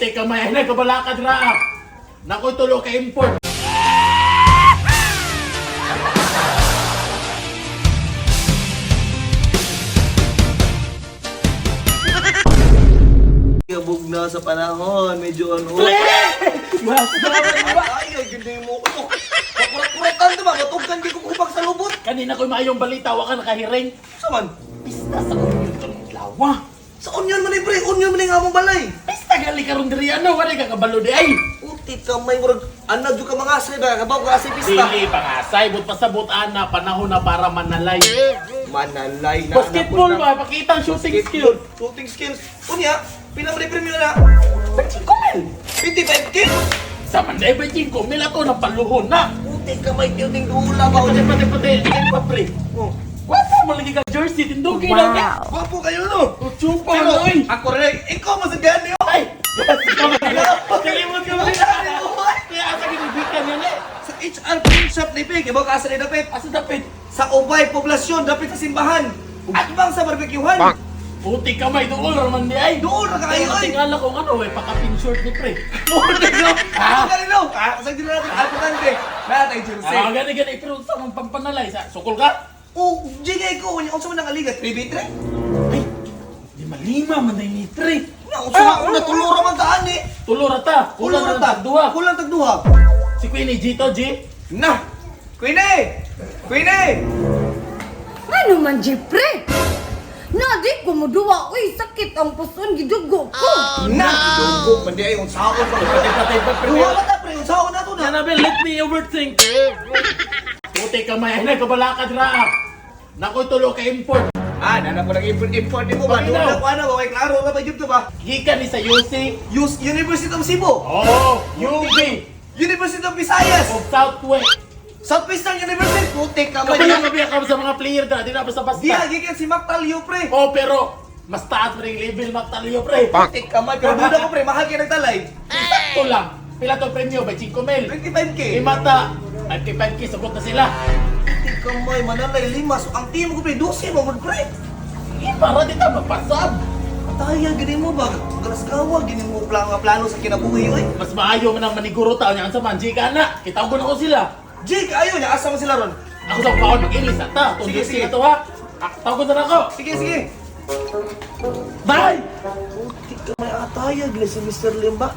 Puti ka may na kabalakad ra. Nakoy tulo ka import. Kabog na sa panahon, medyo ano. Ay, ganda mo ko. Makurat-kuratan diba? Matugan di ko kupag sa lubot. Kanina ko'y maayong balita, wa ka nakahiring. Saman? Pista sa union ka ng lawa. Sa onion man pre, onion man nga among balay. Pista gali ka ron diri ano, wala ka kabalo di ay. Utit ka may murag anad yung ka mga asay ba? Kabaw ka asay pista. Dili pangasay, but pasabot ana, panahon na para manalay. Manalay na. Basketball ba, pakita ang shooting skill. Shooting skills. Unya, pinamali premium na. Kumel. 55K? Sa Manday ba yung kumil ako ng paluhon na. Utit ka may tiyuting dula ba? Pati, ay pa pre. Oh. Wala mo lagi ka jersey, tindugin lang eh. Wapo kayo no? Chupa Pero, na eh. ako rin, ikaw masagyan niyo. Ay! Kalimot ka ba? Kaya asa ginibikan yan eh. Sa HR print shop ni Pig, ibaw ka asa ni Dapit. Asa dapit? Sa Ubay, poblasyon, dapit sa simbahan. At bang sa barbecuehan? Puti kamay doon, Roman di ay. Doon na kayo ay! Tingala kong ano eh, pakapin short ni pre. Ulit no? Ako ka rin no? Kasag din natin, alputante. Natay jersey. Gani, pero sa mga pampanalay, sa sukol ka? Oh, jigay ko, kung saan man nakaligat, 3v3? Ay, di malima man na ni pre. Kung saan ako natulura man daan eh. Tulor ata, kulang na tagduha. Kulang tagduha. Si Queenie Gito, G. Na! Queenie! Queenie! Ano man, Jeffrey? Nadi ko mo duwa, uy, sakit ang puson, gidugo ko. Na! Dugo, mandi ay, unsaon pa. Patay pa pre. Duwa na ta, pre, unsaon na to na. Annabelle, let me overthink. Puti kamay na kabalakad ra. Nakoy tulo ka import. Nana po nag-import di mo ba? Bakit Doon daw? na po, ano, okay, klaro na ba yun to ba? Gikan ni sa UC. University of Cebu, Oh, UV. University of Visayas, Of Southwest. Southwestern University, putik ka ba Kabayan niya? mo biya ka sa mga player na, di na basta-basta. Di hagikan si Mac Talio, pre. Oh, pero mas taas pa rin level magtalyo, pre. Putik ka man, pero duda ko, pre, mahal kayo nagtalay. Sakto lang. Pila to premyo ba 5 mil. 25K. Imata, 55K sagot na sila. Putik ka may manalay, limas. Ang team ko, pre, 12 mo, pre. Para di ta mapasab. Pataya, gini mo ba? Galas-gawa, gini mo plano sa kinabuhi, oy. Mas maayo man ang maniguro taon niya sa manji ka na. Kitago na ko sila. Jake, ayaw niya, asa mo sila ron? Ako sa kaon mag-ilis ata. Sige, Tundo sige. sila to ha. Tawag na ako. Sige, sige. Bye! Putik ka may ataya, gini si Mr. Limba.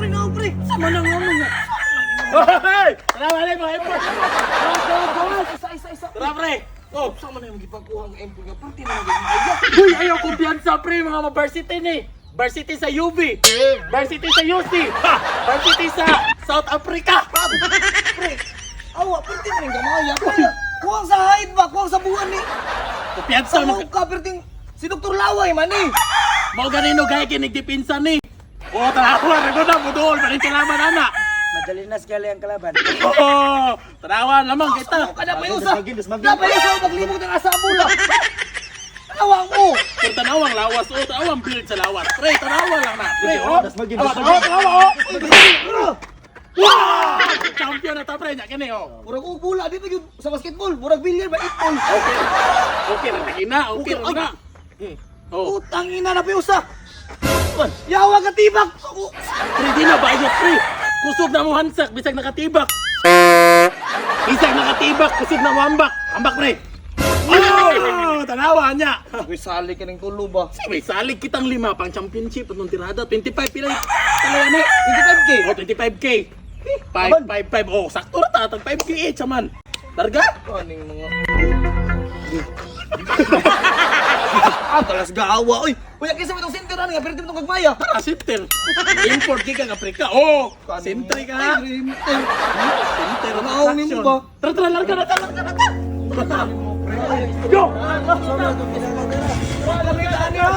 No, pre. Sama na nga mga. Hoy! Salamat na mga import. Isa. Tara pre. Oh, Sama na yung magipagkuha ng empol nga, pati na naging Uy, ayaw kumpiyansa pre mga varsity ni. Varsity sa UV. Varsity sa UC. Ha! Varsity sa South Africa. Pre, awa, pati na rin gamaya. Kuwang sa haid ba? Kuwang sa buwan ni. Kumpiyansa Sa mo. mga kaperting si Dr. Laway man eh. Mao ganino kay kinigdipinsa ni. Oh, tarawa na ko na budol, panin kalaban ana. Madali na sekali ang kalaban. Oh, tarawa lamang kita. Kada pa yusa. Dapat yusa maglimot ng asa mula. Awang mo. Kung tanawang lawas, oh, tanawang build sa lawas. Pre, tanawa lang na. Pre, oh. Das magin, Tawa, das tawa, tawa, oh. Wow! Champion na ta, pre, nya kini, oh. Murag ubula di pa yun sa basketball. Murag billiard ba itball. Okay. Okay, lagi na, okay na. Oh. Utang ina na pa yusa. Yawa ka tibak. Pre, di na bayot, pre. Kusog na mo hansak, bisag nakatibak. Bisag nakatibak, kusog na mo hambak. Hambak, pre. Oh, tanawa niya. Uy, sali ka ng tulo ba? May salig kitang 5 pang championship at nung tirada. 25 pila. Talaga na. 25K. Oh, 25K. 555. Oh, sakto na ta. Tag 5K each man. Larga? Kaning mga... Talas gawa. Uy, kuya kisa mo itong sinteran nga, pero di mo itong gagmaya. Ah, sinter. Import ka ka Afrika. Oh, sinter ka ha. Sinter. Maauni mo ba? Tara, larga na ta. Go! Wala may daan niyo.